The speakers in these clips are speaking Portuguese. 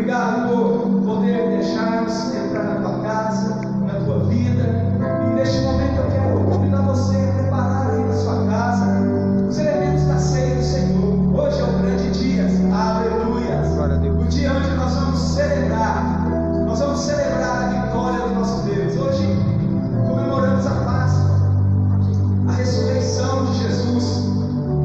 Obrigado por poder deixar-nos entrar na tua casa, na tua vida. E neste momento eu quero convidar você a preparar aí na sua casa os elementos da ceia do Senhor. Hoje é um grande dia, aleluia. O dia onde nós vamos celebrar a vitória do nosso Deus. Hoje comemoramos a Páscoa, a ressurreição de Jesus.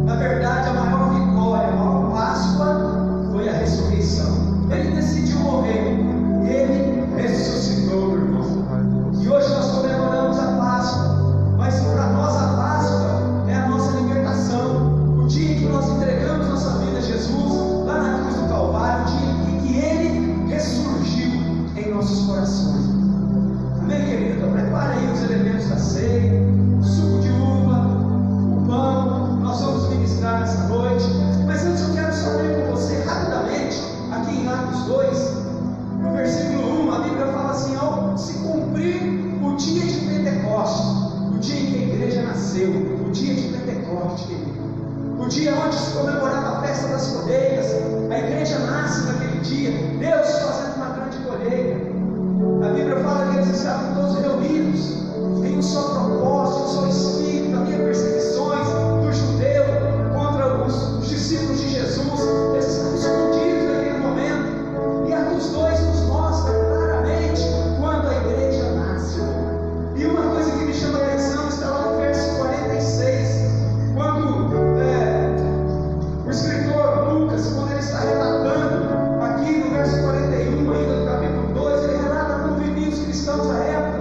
Na verdade, a maior vitória, a maior Páscoa foi a ressurreição. Ele decidiu morrer, ele ressuscitou, meu irmão. E hoje nós comemoramos a Páscoa, mas para nós a Páscoa é a nossa libertação. O dia em que nós entregamos nossa vida a Jesus, lá na cruz do Calvário, o dia em que ele ressurgiu em nossos corações. Amém, querido? Então prepare aí os elementos da ceia, o suco de uva, o pão. Nós vamos ministrar nessa noite. Mas antes eu quero só ler com você rapidamente, aqui em Atos 2, no versículo 1, a Bíblia fala assim: ao se cumprir o dia de Pentecostes, o dia em que a igreja nasceu, o dia de Pentecostes, querido, o dia onde se comemorava a festa das colheitas, a igreja nasce naquele dia, Deus fazendo uma grande colheita. A Bíblia fala que eles estavam todos reunidos em um só propósito, um só espírito. Havia perseguições do judeu contra os discípulos de Jesus. Eles estavam escondidos naquele momento. E Atos 2 nos mostra claramente quando a igreja nasce. E uma coisa que me chama a atenção está lá no verso 46, quando o escritor Lucas, quando ele está relatando aqui no verso 41, ainda do capítulo 2, ele relata como viviam os cristãos da época.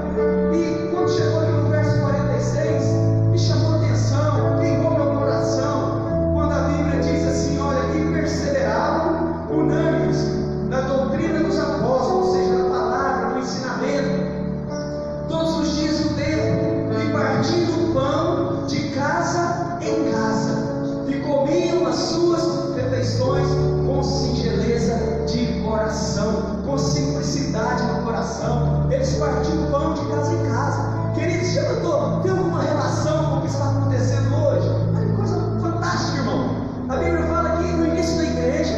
E quando chegou aqui no verso 46, me chamou a atenção, queimou meu coração, quando a Bíblia diz assim: olha, e perseveravam unânimes na doutrina dos apóstolos, ou seja, na palavra, no ensinamento, todos os dias no templo, e partindo o pão de casa em casa, e comiam as suas refeições com singeleza de coração, com simplicidade no coração. Eles partiam o pão de casa em casa. Queridos, já notou? Tem alguma relação com o que está acontecendo hoje? Olha que coisa fantástica, irmão. A Bíblia fala que no início da igreja,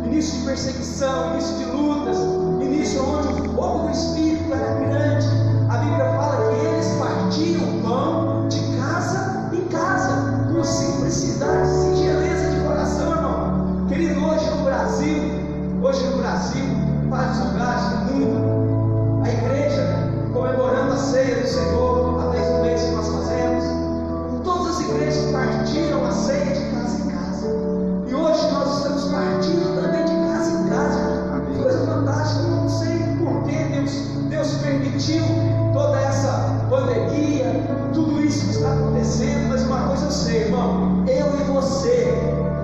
início de perseguição, início de lutas, início onde o fogo do Espírito era grande, a Bíblia fala que eles partiam o pão de casa em casa, com simplicidade, singeleza de coração, irmão. Querido, hoje no Brasil, em vários lugares do mundo, a igreja comemorando a ceia do Senhor, a vez do mês que nós fazemos, todas as igrejas partiram a ceia de casa em casa. E hoje nós estamos partindo também de casa em casa. Que coisa fantástica. Eu não sei por que Deus permitiu toda essa pandemia, tudo isso que está acontecendo, mas uma coisa eu sei, irmão, eu e você,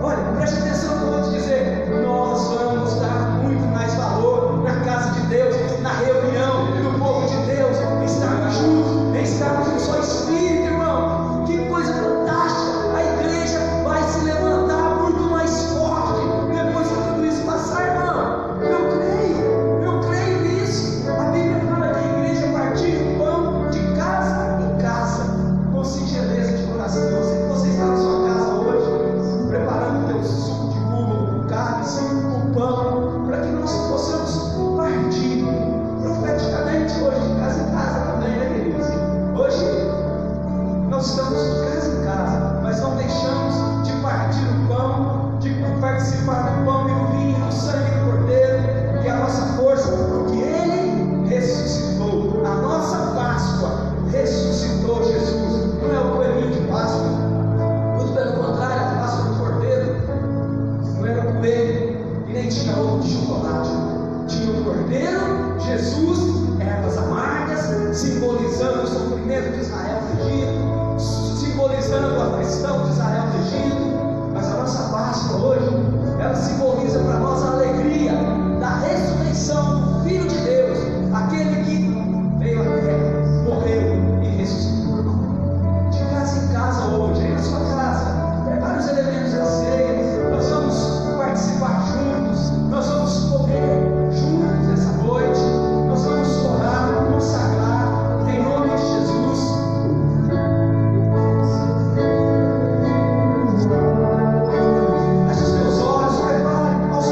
olha, preste atenção no que eu vou te dizer, nós vamos dar muito mais valor na casa de Deus, na reunião do povo de Deus, estarmos juntos, estarmos em só espírito, irmão. Que coisa fantástica. A igreja vai se levantar muito mais forte depois que tudo isso passar, irmão. Eu creio nisso. A Bíblia fala que a igreja partiu o pão de casa em casa, com singeleza de coração. Eu sei que você está na sua casa hoje, preparando o teu suco de uva, o cálice, o pão, para que nós possamos partir profeticamente hoje, de casa em casa também, né, queridos? Hoje nós estamos de casa em casa, mas não deixamos de partir o pão, de participar do pão e do vinho, do sangue do Cordeiro, que é a nossa força, porque Ele ressuscitou. A nossa Páscoa ressuscitou Jesus. Não é o coelhinho de Páscoa, muito pelo contrário, a Páscoa do Cordeiro não era coelho e nem tinha ovo de chocolate. Tinha o Cordeiro, Jesus, ervas amargas, simbolizando o sofrimento de Israel no Egito, simbolizando a aflição de Israel no Egito. Mas a nossa Páscoa hoje, ela simboliza para nós a alegria da ressurreição do Filho de Deus, aquele que veio à terra, morreu e ressuscitou. De casa em casa hoje, aí na sua casa, prepare os elementos da ceia, nós vamos participar juntos, nós vamos comer juntos essa noite, nós vamos orar, consagrar, em nome de Jesus. Feche os teus olhos, prepare aos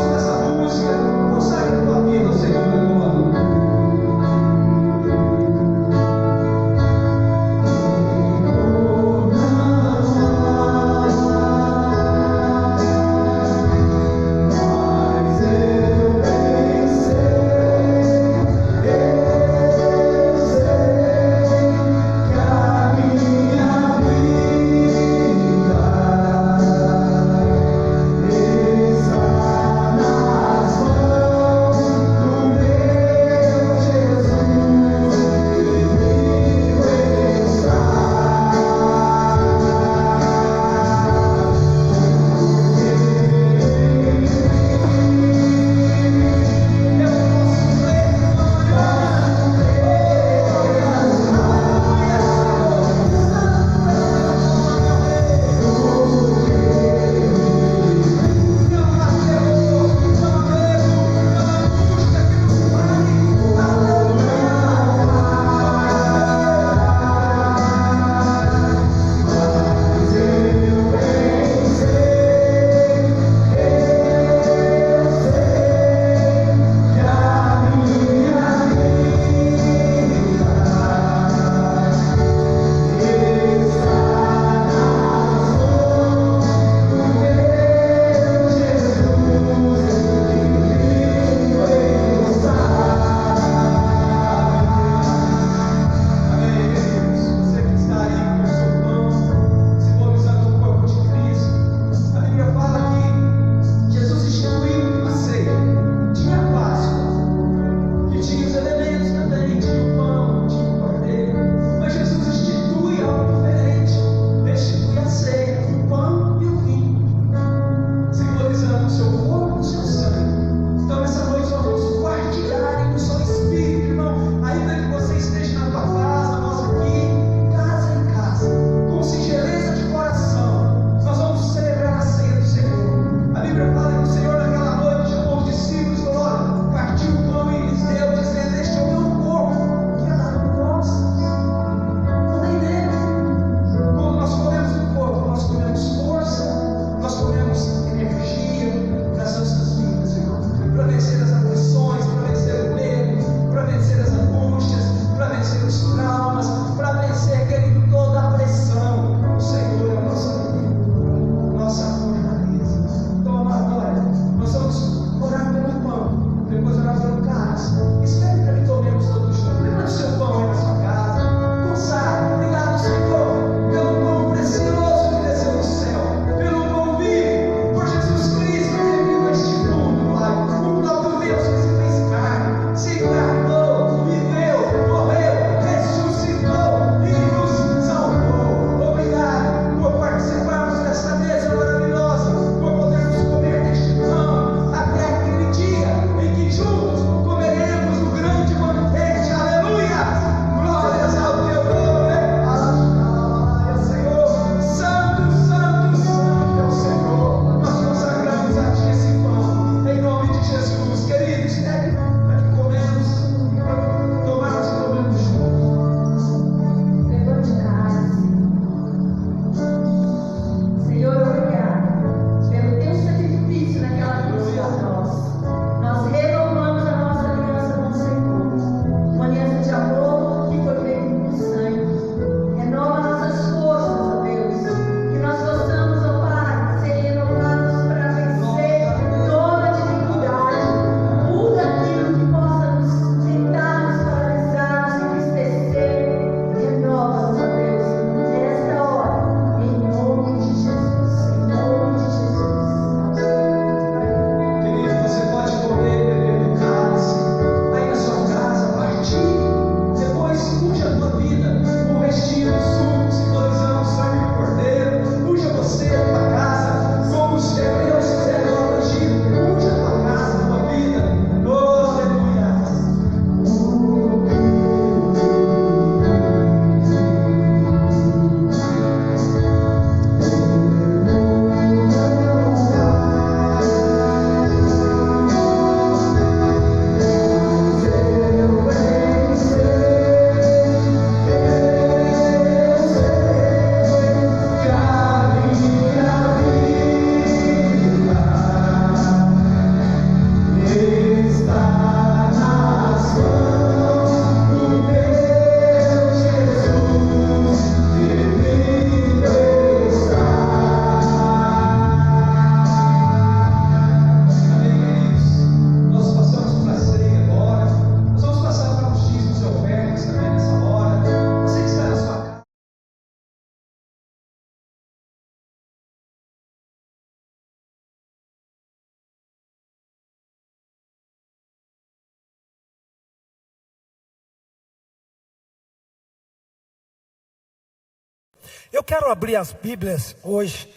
Eu quero abrir as Bíblias hoje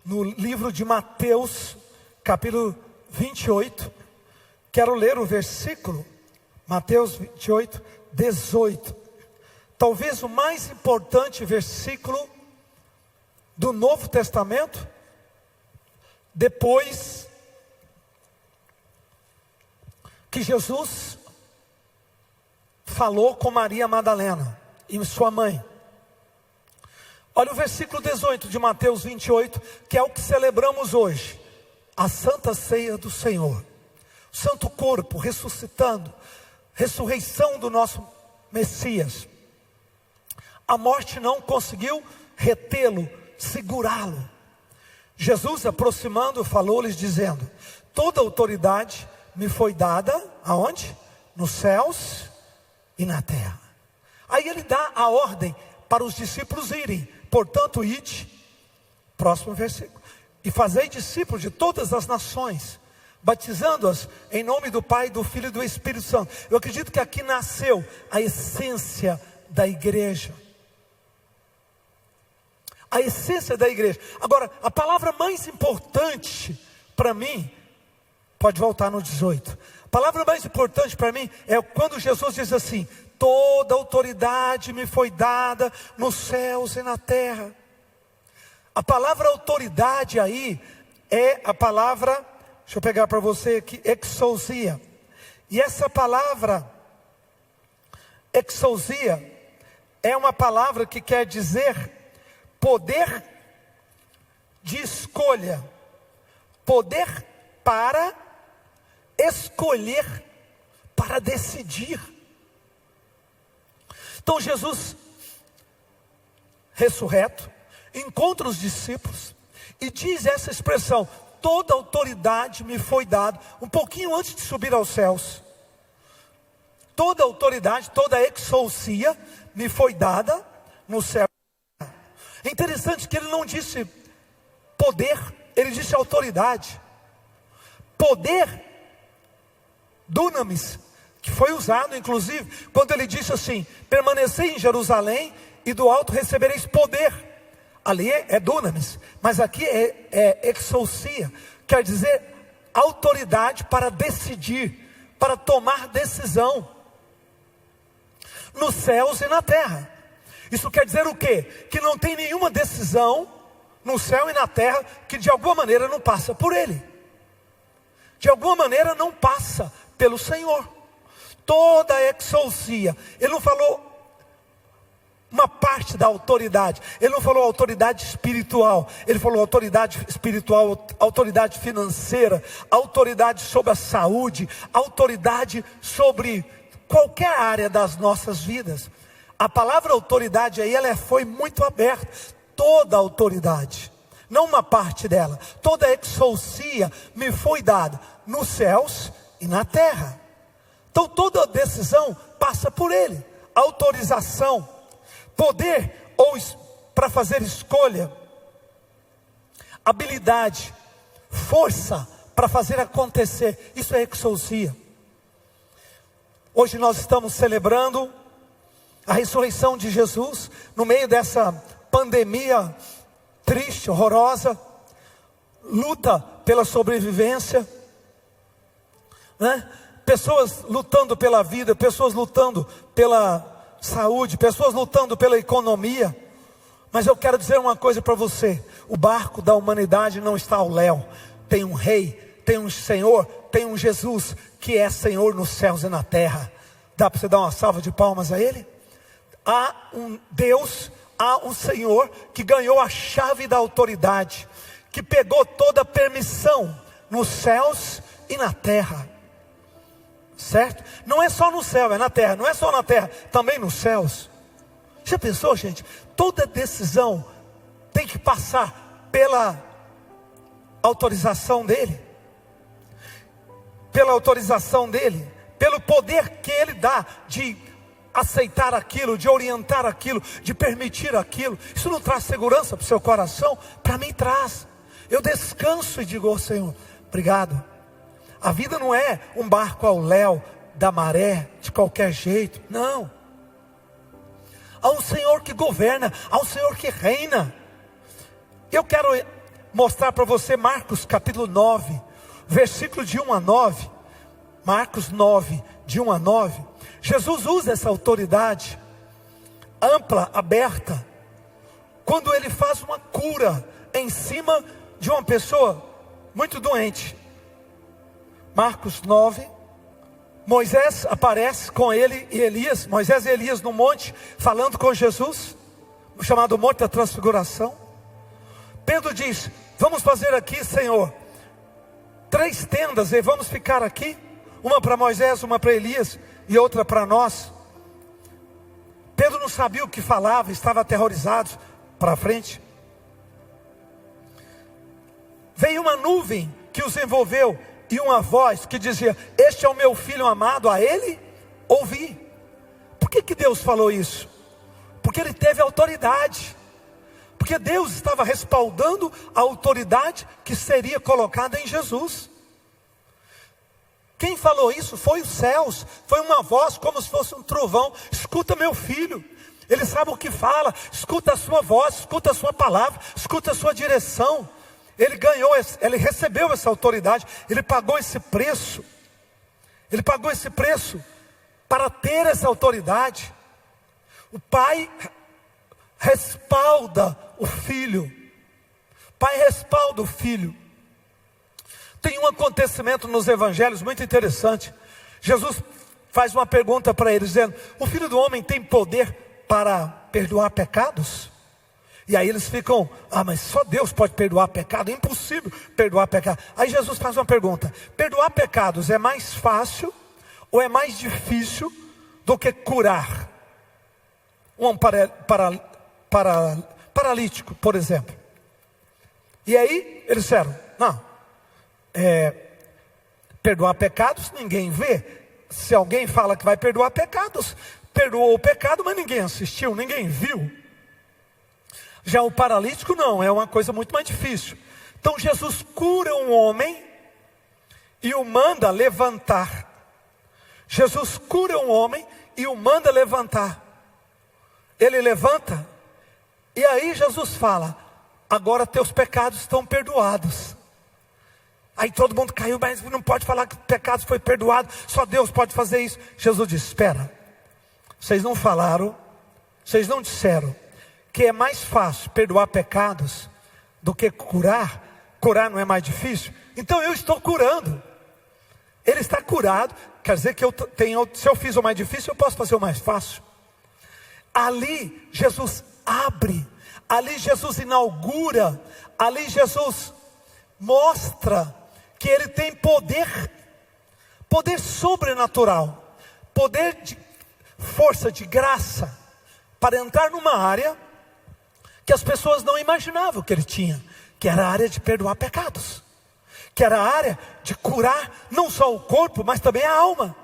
no livro de Mateus, capítulo 28. Quero ler o versículo, Mateus 28, 18. Talvez o mais importante versículo do Novo Testamento, depois que Jesus falou com Maria Madalena e sua mãe. Olha o versículo 18 de Mateus 28, que é o que celebramos hoje, a Santa Ceia do Senhor. O Santo Corpo ressuscitando, ressurreição do nosso Messias. A morte não conseguiu retê-lo, segurá-lo. Jesus, aproximando, falou-lhes dizendo: toda autoridade me foi dada, aonde? Nos céus e na terra. Aí ele dá a ordem para os discípulos irem. Portanto, ide, próximo versículo, e fazei discípulos de todas as nações, batizando-as em nome do Pai, do Filho e do Espírito Santo. Eu acredito que aqui nasceu a essência da igreja. A essência da igreja. Agora, a palavra mais importante para mim, pode voltar no 18. A palavra mais importante para mim é quando Jesus diz assim: toda autoridade me foi dada nos céus e na terra. A palavra autoridade aí é a palavra, deixa eu pegar para você aqui, exousia. E essa palavra, exousia, é uma palavra que quer dizer poder de escolha. Poder para escolher, para decidir. Então Jesus, ressurreto, encontra os discípulos e diz essa expressão: toda autoridade me foi dada, um pouquinho antes de subir aos céus. Toda autoridade, toda exousia me foi dada no céu. É interessante que ele não disse poder, ele disse autoridade. Poder, dunamis, que foi usado inclusive quando ele disse assim: permanecei em Jerusalém e do alto recebereis poder. Ali é dunamis, mas aqui é exousia, quer dizer autoridade para decidir, para tomar decisão, nos céus e na terra. Isso quer dizer o quê? Que não tem nenhuma decisão no céu e na terra que de alguma maneira não passa por ele, de alguma maneira não passa pelo Senhor. Toda a exousia, ele não falou uma parte da autoridade, ele não falou autoridade espiritual, ele falou autoridade espiritual, autoridade financeira, autoridade sobre a saúde, autoridade sobre qualquer área das nossas vidas. A palavra autoridade aí, ela foi muito aberta. Toda a autoridade, não uma parte dela, toda a exousia me foi dada nos céus e na terra. Então toda decisão passa por ele. Autorização, poder ou para fazer escolha, habilidade, força para fazer acontecer. Isso é exousia. Hoje nós estamos celebrando a ressurreição de Jesus no meio dessa pandemia triste, horrorosa, luta pela sobrevivência, né? Pessoas lutando pela vida, pessoas lutando pela saúde, pessoas lutando pela economia. Mas eu quero dizer uma coisa para você: o barco da humanidade não está ao léu. Tem um rei, tem um Senhor, tem um Jesus que é Senhor nos céus e na terra. Dá para você dar uma salva de palmas a ele? Há um Deus, há um Senhor que ganhou a chave da autoridade, que pegou toda a permissão nos céus e na terra. Certo? Não é só no céu, é na terra. Não é só na terra, também nos céus. Já pensou, gente? Toda decisão tem que passar pela autorização dele. Pela autorização dele. Pelo poder que ele dá de aceitar aquilo, de orientar aquilo, de permitir aquilo. Isso não traz segurança para o seu coração? Para mim traz. Eu descanso e digo: oh, Senhor, obrigado. A vida não é um barco ao léu da maré, de qualquer jeito, não. há um Senhor que governa, há um Senhor que reina. Eu quero mostrar para você Marcos capítulo 9, versículo de 1 a 9. Marcos 9, de 1 a 9. Jesus usa essa autoridade ampla, aberta, quando ele faz uma cura em cima de uma pessoa muito doente. Marcos 9, Moisés aparece com ele e Elias, Moisés e Elias no monte, falando com Jesus, chamado Monte da Transfiguração. Pedro diz: vamos fazer aqui, Senhor, 3 tendas e vamos ficar aqui, uma para Moisés, uma para Elias e outra para nós. Pedro não sabia o que falava, estava aterrorizado. Para frente, veio uma nuvem que os envolveu e uma voz que dizia: este é o meu filho amado, a ele ouvi. Por que Deus falou isso? Porque ele teve autoridade, porque Deus estava respaldando a autoridade que seria colocada em Jesus. Quem falou isso foi os céus, foi uma voz como se fosse um trovão: escuta meu filho, ele sabe o que fala, escuta a sua voz, escuta a sua palavra, escuta a sua direção. Ele recebeu essa autoridade, ele pagou esse preço. Ele pagou esse preço para ter essa autoridade. O pai respalda o filho. O pai respalda o filho. Tem um acontecimento nos evangelhos muito interessante. Jesus faz uma pergunta para eles, dizendo: o filho do homem tem poder para perdoar pecados? E aí eles ficam: mas só Deus pode perdoar pecado, é impossível perdoar pecado. Aí Jesus faz uma pergunta: perdoar pecados é mais fácil ou é mais difícil do que curar um paralítico, por exemplo? E aí eles disseram: não, perdoar pecados ninguém vê. Se alguém fala que vai perdoar pecados, perdoou o pecado, mas ninguém assistiu, ninguém viu. Já o paralítico não, é uma coisa muito mais difícil. Então Jesus cura um homem e o manda levantar. Jesus cura um homem e o manda levantar. Ele levanta, e aí Jesus fala: agora teus pecados estão perdoados. Aí todo mundo caiu: mas não pode falar que o pecado foi perdoado, só Deus pode fazer isso. Jesus disse: espera, vocês não falaram, vocês não disseram que é mais fácil perdoar pecados do que curar? Curar não é mais difícil? Então eu estou curando. Ele está curado, quer dizer que se eu fiz o mais difícil, eu posso fazer o mais fácil. Ali Jesus abre, ali Jesus inaugura, ali Jesus mostra que ele tem poder sobrenatural, poder de força, de graça, para entrar numa área que as pessoas não imaginavam que ele tinha, que era a área de perdoar pecados, que era a área de curar não só o corpo, mas também a alma.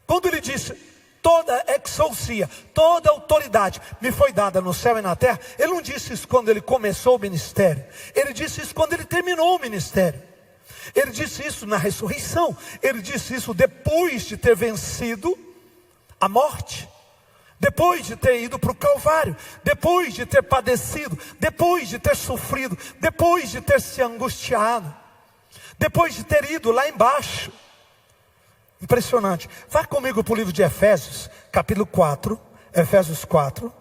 Quando ele disse: toda exousia, toda autoridade me foi dada no céu e na terra, ele não disse isso quando ele começou o ministério, ele disse isso quando ele terminou o ministério. Ele disse isso na ressurreição, ele disse isso depois de ter vencido a morte, depois de ter ido para o Calvário, depois de ter padecido, depois de ter sofrido, depois de ter se angustiado, depois de ter ido lá embaixo. Impressionante. Vá comigo para o livro de Efésios, capítulo 4, Efésios 4,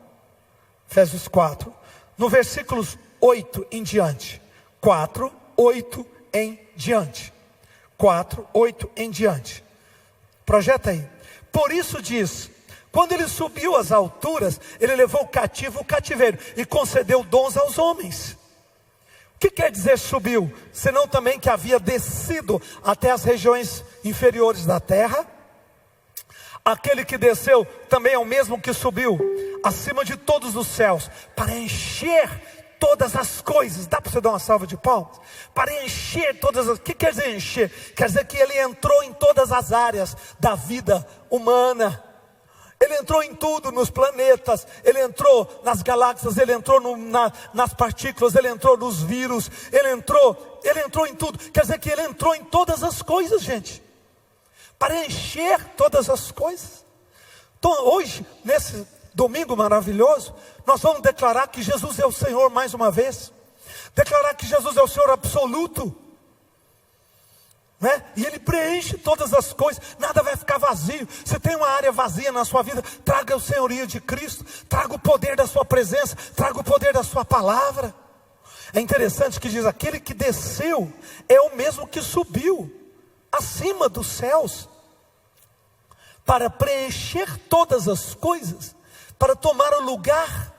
no versículos 8 em diante. 4, 8 em diante. 4, 8 em diante. Projeta aí. Por isso diz: quando ele subiu às alturas, ele levou cativo o cativeiro e concedeu dons aos homens. O que quer dizer subiu? Senão também que havia descido até as regiões inferiores da terra. Aquele que desceu também é o mesmo que subiu acima de todos os céus, para encher todas as coisas. Dá para você dar uma salva de palmas? Para encher todas as... O que quer dizer encher? Quer dizer que ele entrou em todas as áreas da vida humana. Ele entrou em tudo, nos planetas, ele entrou nas galáxias, ele entrou nas partículas, ele entrou nos vírus, ele entrou em tudo. Quer dizer que ele entrou em todas as coisas, gente, para encher todas as coisas. Então hoje, domingo maravilhoso, nós vamos declarar que Jesus é o Senhor mais uma vez. Declarar que Jesus é o Senhor absoluto. Né? E Ele preenche todas as coisas, nada vai ficar vazio. Se tem uma área vazia na sua vida, traga o senhorio de Cristo, traga o poder da sua presença, traga o poder da sua palavra. É interessante que diz: aquele que desceu é o mesmo que subiu acima dos céus, para preencher todas as coisas, para tomar o lugar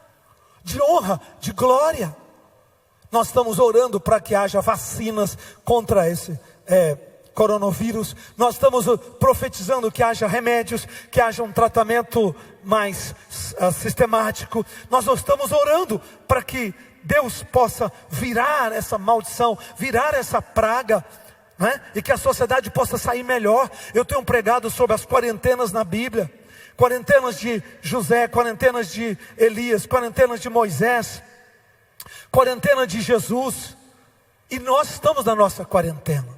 de honra, de glória. Nós estamos orando para que haja vacinas contra esse coronavírus. Nós estamos profetizando que haja remédios, que haja um tratamento mais sistemático. Nós estamos orando para que Deus possa virar essa maldição, virar essa praga, né? E que a sociedade possa sair melhor. Eu tenho pregado sobre as quarentenas na Bíblia, quarentenas de José, quarentenas de Elias, quarentenas de Moisés, quarentena de Jesus. E nós estamos na nossa quarentena.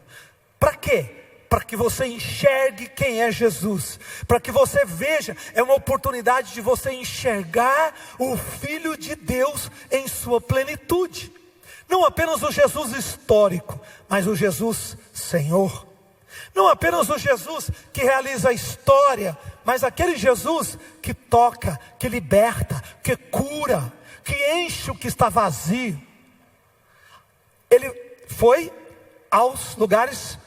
Para quê? Para que você enxergue quem é Jesus, para que você veja, é uma oportunidade de você enxergar o Filho de Deus em sua plenitude. Não apenas o Jesus histórico, mas o Jesus Senhor. Não apenas o Jesus que realiza a história, mas aquele Jesus que toca, que liberta, que cura, que enche o que está vazio. Ele foi aos lugares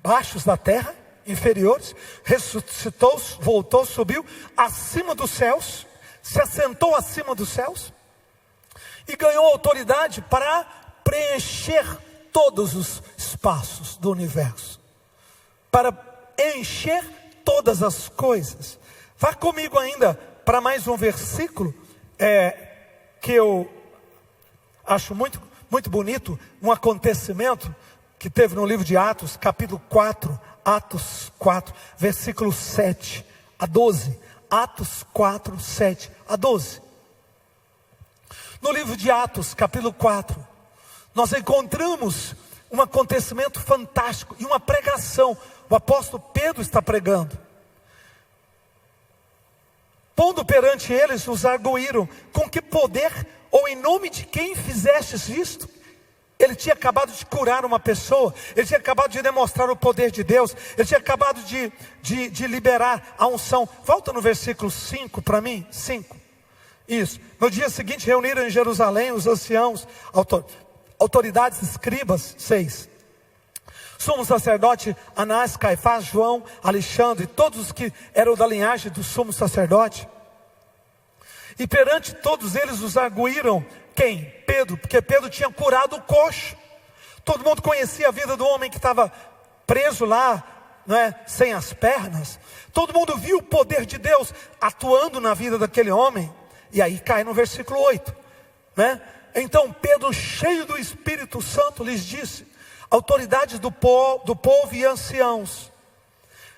baixos da terra, inferiores, ressuscitou, voltou, subiu acima dos céus, se assentou acima dos céus e ganhou autoridade para preencher todos os espaços do universo, para encher todas as coisas. Vá comigo ainda para mais um versículo que eu acho muito, muito bonito, um acontecimento que teve no livro de Atos, capítulo 4, Atos 4, versículo 7 a 12, Atos 4, 7 a 12. No livro de Atos, capítulo 4, nós encontramos um acontecimento fantástico e uma pregação. O apóstolo Pedro está pregando. Pondo perante eles, os arguíram: com que poder ou em nome de quem fizestes isto? Ele tinha acabado de curar uma pessoa, ele tinha acabado de demonstrar o poder de Deus, ele tinha acabado de liberar a unção. Volta no versículo 5 para mim, 5. Isso. No dia seguinte reuniram em Jerusalém os anciãos, autoridades, escribas. 6. Sumo sacerdote Anás, Caifás, João, Alexandre, todos os que eram da linhagem do sumo sacerdote. E perante todos eles os arguíram. Quem? Pedro, porque Pedro tinha curado o coxo. Todo mundo conhecia a vida do homem que estava preso lá, não é? Sem as pernas. Todo mundo viu o poder de Deus atuando na vida daquele homem. E aí cai no versículo 8, né? Então Pedro, cheio do Espírito Santo, lhes disse: autoridades do povo e anciãos,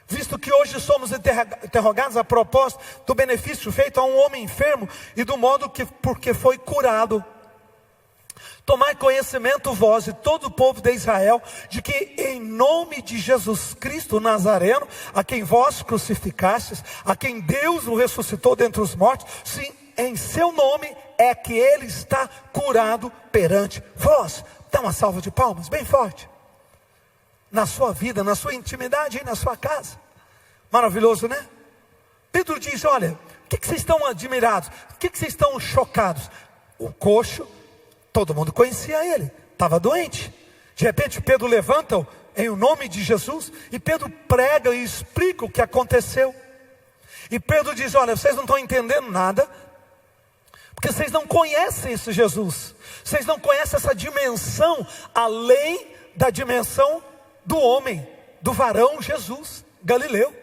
visto que hoje somos interrogados a propósito do benefício feito a um homem enfermo e do modo que porque foi curado, tomai conhecimento vós e todo o povo de Israel, de que em nome de Jesus Cristo Nazareno, a quem vós crucificastes, a quem Deus o ressuscitou dentre os mortos, sim, em seu nome é que ele está curado perante vós. Dá uma salva de palmas bem forte. Na sua vida, na sua intimidade e na sua casa. Maravilhoso, né? Pedro diz: olha, o que vocês estão admirados? O que vocês estão chocados? O coxo, todo mundo conhecia ele, estava doente. De repente Pedro levanta-o em nome de Jesus, e Pedro prega e explica o que aconteceu. E Pedro diz: olha, vocês não estão entendendo nada, porque vocês não conhecem esse Jesus. Vocês não conhecem essa dimensão, além da dimensão do homem, do varão Jesus, Galileu.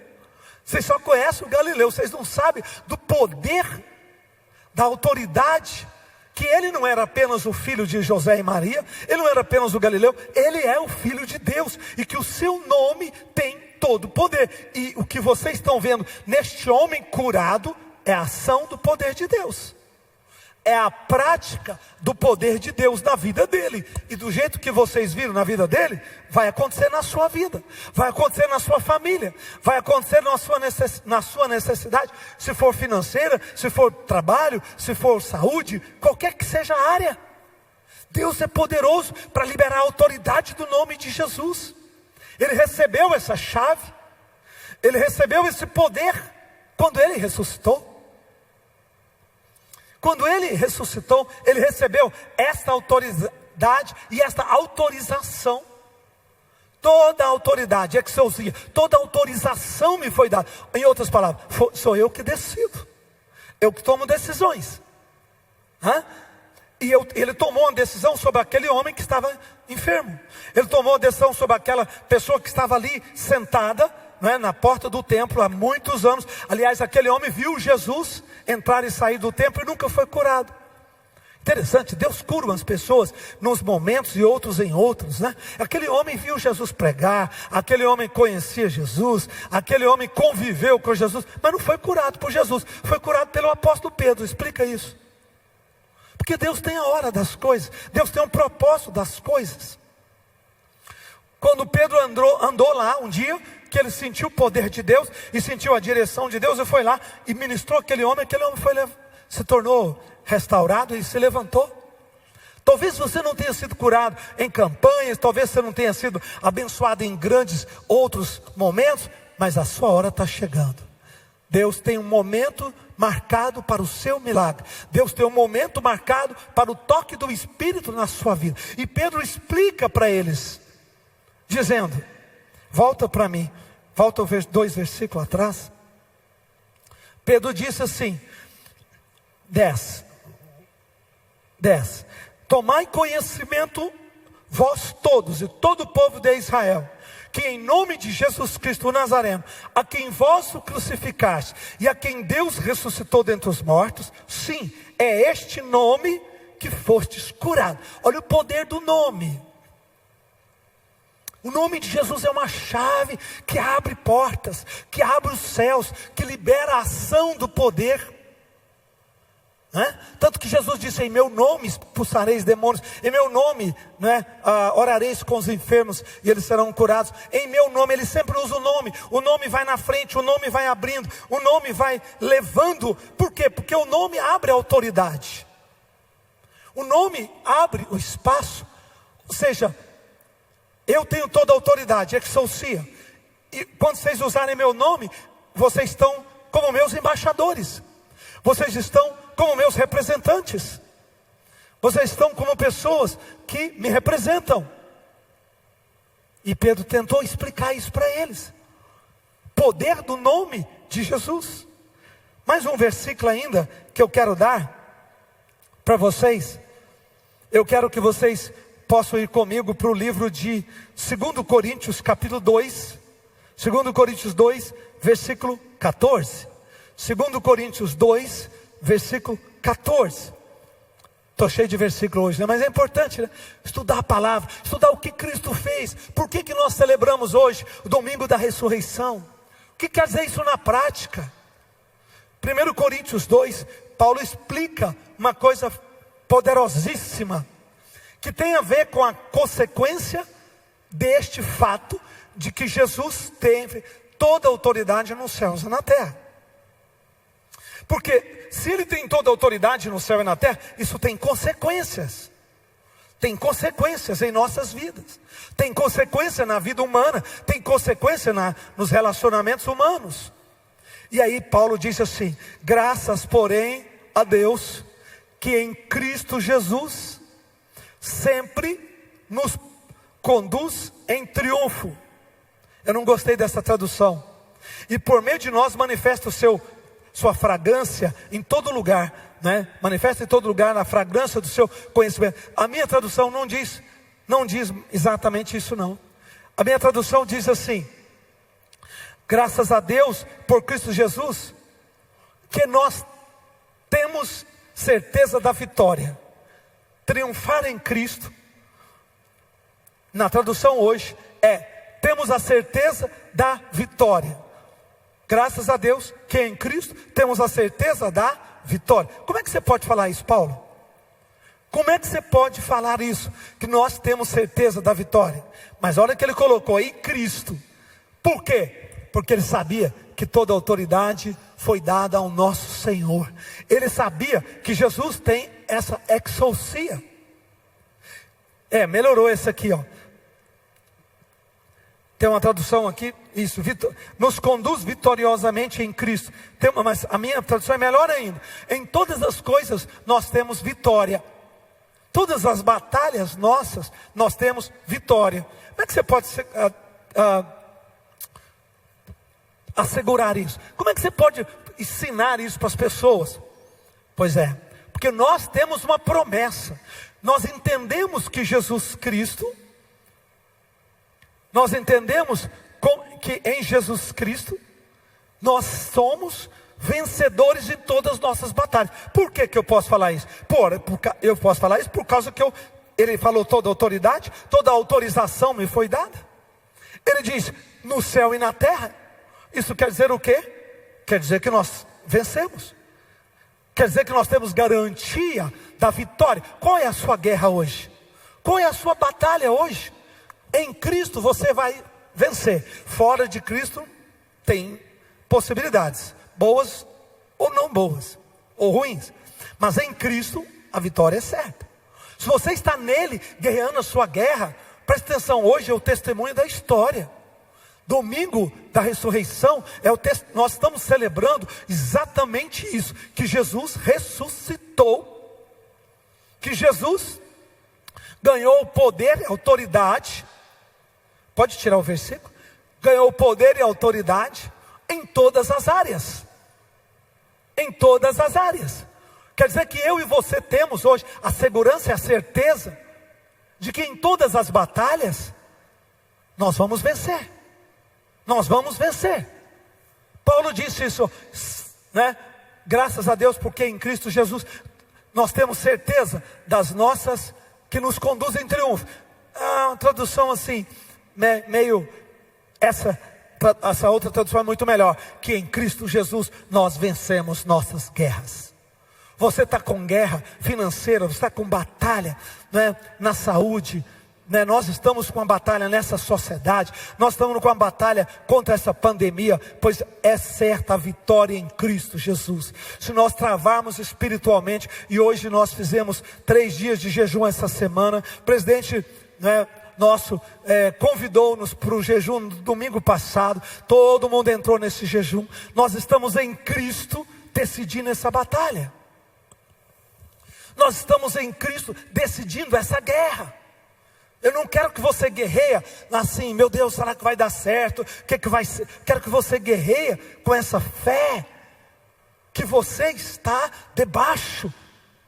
Vocês só conhecem o Galileu, vocês não sabem do poder, da autoridade, que ele não era apenas o filho de José e Maria, ele não era apenas o Galileu, ele é o Filho de Deus, e que o seu nome tem todo o poder. E o que vocês estão vendo neste homem curado, é a ação do poder de Deus. é a prática do poder de Deus na vida dele. E do jeito que vocês viram na vida dele, vai acontecer na sua vida, vai acontecer na sua família, vai acontecer na sua necessidade, se for financeira, se for trabalho, se for saúde, qualquer que seja a área. Deus é poderoso para liberar a autoridade do nome de Jesus. Ele recebeu essa chave, ele recebeu esse poder quando ele ressuscitou. Quando ele ressuscitou, ele recebeu esta autoridade e esta autorização. Toda a autoridade, exousia, toda a autorização me foi dada. Em outras palavras, sou eu que decido, eu que tomo decisões. E ele tomou uma decisão sobre aquele homem que estava enfermo. Ele tomou uma decisão sobre aquela pessoa que estava ali sentada, na porta do templo há muitos anos. Aliás, aquele homem viu Jesus entrar e sair do templo e nunca foi curado. Interessante, Deus cura umas pessoas nos momentos e outros em outros, Aquele homem viu Jesus pregar, aquele homem conhecia Jesus, aquele homem conviveu com Jesus, mas não foi curado por Jesus, foi curado pelo apóstolo Pedro. Explica isso. Porque Deus tem a hora das coisas, Deus tem um propósito das coisas. Quando Pedro andou lá um dia, que ele sentiu o poder de Deus e sentiu a direção de Deus, ele foi lá e ministrou aquele homem se tornou restaurado e se levantou. Talvez você não tenha sido curado em campanhas, talvez você não tenha sido abençoado em grandes outros momentos, mas a sua hora está chegando. Deus tem um momento marcado para o seu milagre. Deus tem um momento marcado para o toque do Espírito na sua vida. E Pedro explica para eles, dizendo, volta para mim, volta 2 versículos atrás. Pedro disse assim, 10, tomai conhecimento vós todos e todo o povo de Israel, que em nome de Jesus Cristo o Nazareno, a quem vós o crucificaste e a quem Deus ressuscitou dentre os mortos, sim, é este nome que fostes curado. Olha o poder do nome. O nome de Jesus é uma chave que abre portas, que abre os céus, que libera a ação do poder. Tanto que Jesus disse, em meu nome expulsareis demônios, em meu nome orareis com os enfermos e eles serão curados. Em meu nome, ele sempre usa o nome vai na frente, o nome vai abrindo, o nome vai levando. Por quê? Porque o nome abre a autoridade, o nome abre o espaço. Ou seja, eu tenho toda a autoridade, exousia, e quando vocês usarem meu nome, vocês estão como meus embaixadores, vocês estão como meus representantes, vocês estão como pessoas que me representam. E Pedro tentou explicar isso para eles, poder do nome de Jesus. Mais um versículo ainda que eu quero dar para vocês. Eu quero que vocês possam ir comigo para o livro de 2 Coríntios capítulo 2, 2 Coríntios 2, versículo 14, 2 Coríntios 2, versículo 14. Estou cheio de versículo hoje, mas é importante, estudar a palavra, estudar o que Cristo fez. Por que nós celebramos hoje o domingo da ressurreição? O que quer dizer isso na prática? 1 Coríntios 2, Paulo explica uma coisa poderosíssima, que tem a ver com a consequência deste fato, de que Jesus teve toda a autoridade nos céus e na terra. Porque se ele tem toda a autoridade no céu e na terra, isso tem consequências. Tem consequências em nossas vidas. Tem consequência na vida humana. Tem consequência nos relacionamentos humanos. E aí Paulo diz assim, graças porém a Deus, que em Cristo Jesus sempre nos conduz em triunfo. Eu não gostei dessa tradução. E por meio de nós manifesta sua fragrância em todo lugar, manifesta em todo lugar na fragrância do seu conhecimento. A minha tradução não diz exatamente isso não. A minha tradução diz assim, graças a Deus por Cristo Jesus, que nós temos certeza da vitória. Triunfar em Cristo, na tradução hoje, temos a certeza da vitória. Graças a Deus que em Cristo temos a certeza da vitória. Como é que você pode falar isso, Paulo? Como é que você pode falar isso? Que nós temos certeza da vitória. Mas olha que ele colocou aí Cristo. Por quê? Porque ele sabia que toda autoridade foi dada ao nosso Senhor. Ele sabia que Jesus tem essa exousia. Melhorou esse aqui, ó. Tem uma tradução aqui, isso, nos conduz vitoriosamente em Cristo. Mas a minha tradução é melhor ainda. Em todas as coisas nós temos vitória. Todas as batalhas nossas, nós temos vitória. Como é que você pode assegurar isso? Como é que você pode ensinar isso para as pessoas? Pois é, porque nós temos uma promessa. Nós entendemos que Jesus Cristo, nós entendemos que em Jesus Cristo, nós somos vencedores de todas as nossas batalhas. Por que eu posso falar isso? Eu posso falar isso por causa que ele falou toda autoridade, toda autorização me foi dada. Ele diz, no céu e na terra. Isso quer dizer o quê? Quer dizer que nós vencemos. Quer dizer que nós temos garantia da vitória. Qual é a sua guerra hoje? Qual é a sua batalha hoje? Em Cristo você vai vencer. Fora de Cristo tem possibilidades, boas ou não boas, ou ruins. Mas em Cristo a vitória é certa. Se você está nele guerreando a sua guerra, preste atenção, hoje é o testemunho da história. Domingo da ressurreição, nós estamos celebrando exatamente isso, que Jesus ressuscitou, que Jesus ganhou poder e autoridade. Pode tirar o versículo? Ganhou poder e autoridade em todas as áreas. Em todas as áreas. Quer dizer que eu e você temos hoje a segurança e a certeza de que em todas as batalhas nós vamos vencer. Nós vamos vencer. Paulo disse isso, né? Graças a Deus, porque em Cristo Jesus nós temos certeza das nossas que nos conduzem em triunfo. Uma tradução assim, né, meio essa outra tradução é muito melhor, que em Cristo Jesus nós vencemos nossas guerras. Você está com guerra financeira, você está com batalha, né, na saúde, né? Nós estamos com uma batalha nessa sociedade, nós estamos com uma batalha contra essa pandemia, pois é certa a vitória em Cristo Jesus. Se nós travarmos espiritualmente, e hoje nós fizemos 3 dias de jejum essa semana, o presidente, né, nosso convidou-nos para o jejum no domingo passado, todo mundo entrou nesse jejum. Nós estamos em Cristo decidindo essa batalha. Nós estamos em Cristo decidindo essa guerra. Eu não quero que você guerreia assim, meu Deus, será que vai dar certo? Que vai ser? Quero que você guerreia com essa fé, que você está debaixo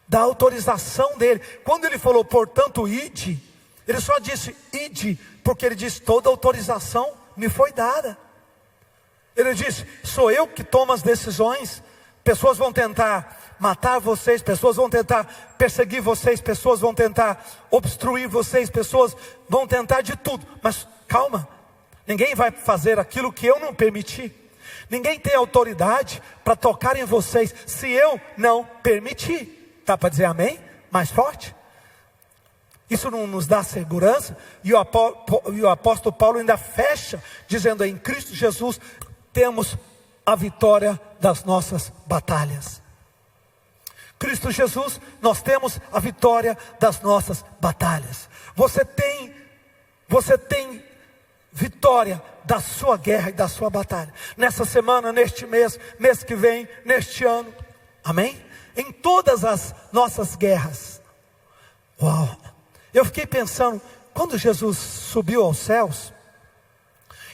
da autorização dele. Quando ele falou, portanto, ide, ele só disse ide, porque ele disse, toda autorização me foi dada. Ele disse, sou eu que tomo as decisões. Pessoas vão tentar matar vocês, pessoas vão tentar perseguir vocês, pessoas vão tentar obstruir vocês, pessoas vão tentar de tudo. Mas calma, ninguém vai fazer aquilo que eu não permiti. Ninguém tem autoridade para tocar em vocês se eu não permitir. Dá para dizer amém? Mais forte? Isso não nos dá segurança? E o apóstolo Paulo ainda fecha, dizendo, em Cristo Jesus temos a vitória das nossas batalhas. Cristo Jesus, nós temos a vitória das nossas batalhas. Você tem vitória da sua guerra e da sua batalha. Nessa semana, neste mês que vem, neste ano. Amém? Em todas as nossas guerras. Uau! Eu fiquei pensando, quando Jesus subiu aos céus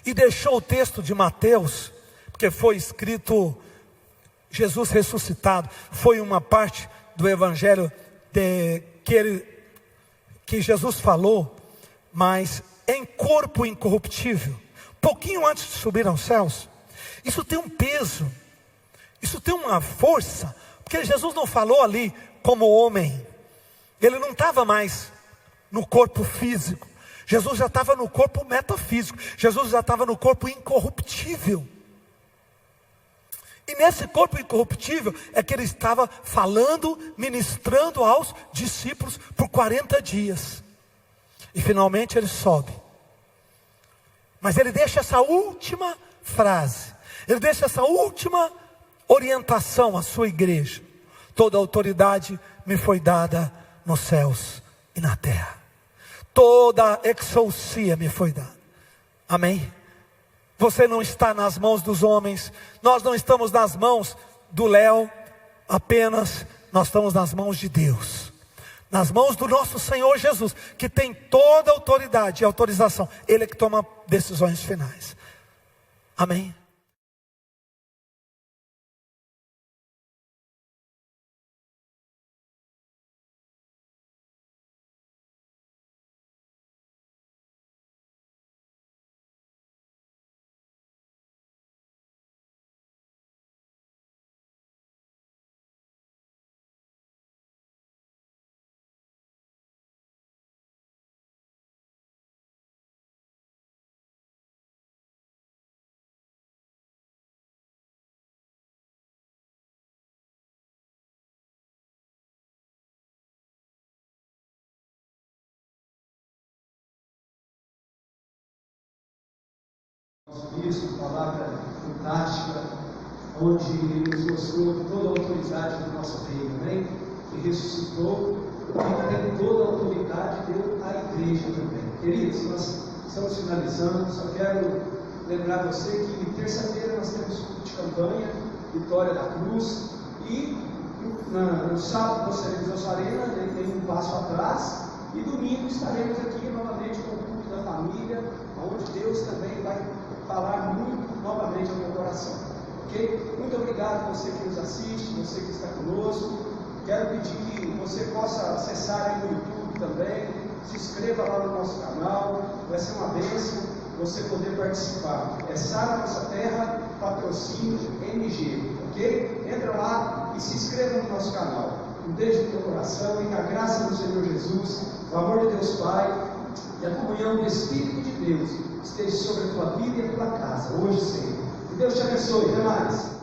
e deixou o texto de Mateus, porque foi escrito Jesus ressuscitado, foi uma parte do evangelho que Jesus falou, mas em corpo incorruptível, pouquinho antes de subir aos céus. Isso tem um peso, isso tem uma força, porque Jesus não falou ali como homem, ele não estava mais no corpo físico, Jesus já estava no corpo metafísico, Jesus já estava no corpo incorruptível. E nesse corpo incorruptível é que ele estava falando, ministrando aos discípulos por 40 dias. E finalmente ele sobe. Mas ele deixa essa última frase, ele deixa essa última orientação à sua igreja: toda autoridade me foi dada nos céus e na terra. Toda exousia me foi dada. Amém? Você não está nas mãos dos homens, nós não estamos nas mãos do Léo apenas, nós estamos nas mãos de Deus, nas mãos do nosso Senhor Jesus, que tem toda a autoridade e autorização. Ele é que toma decisões finais. Amém? Isso, palavra fantástica, onde ele nos mostrou toda a autoridade do nosso reino, né? Que ressuscitou e tem toda a autoridade, deu à igreja também. Queridos, nós estamos finalizando, só quero lembrar você que terça-feira nós temos culto de campanha, Vitória da Cruz, e no sábado nós teremos a sua arena, tem um passo atrás, e domingo estaremos aqui novamente com o culto da família, onde Deus também vai falar muito novamente ao meu coração, ok? Muito obrigado a você que nos assiste, você que está conosco. Quero pedir que você possa acessar aí no YouTube também, se inscreva lá no nosso canal, vai ser uma bênção você poder participar. É Sara Nossa Terra, patrocínio MG, ok? Entra lá e se inscreva no nosso canal. Um beijo no teu coração e que a graça do Senhor Jesus, o amor de Deus Pai e a comunhão do Espírito de Deus esteja sobre a tua vida e a tua casa, hoje e sempre. Que Deus te abençoe. Até mais.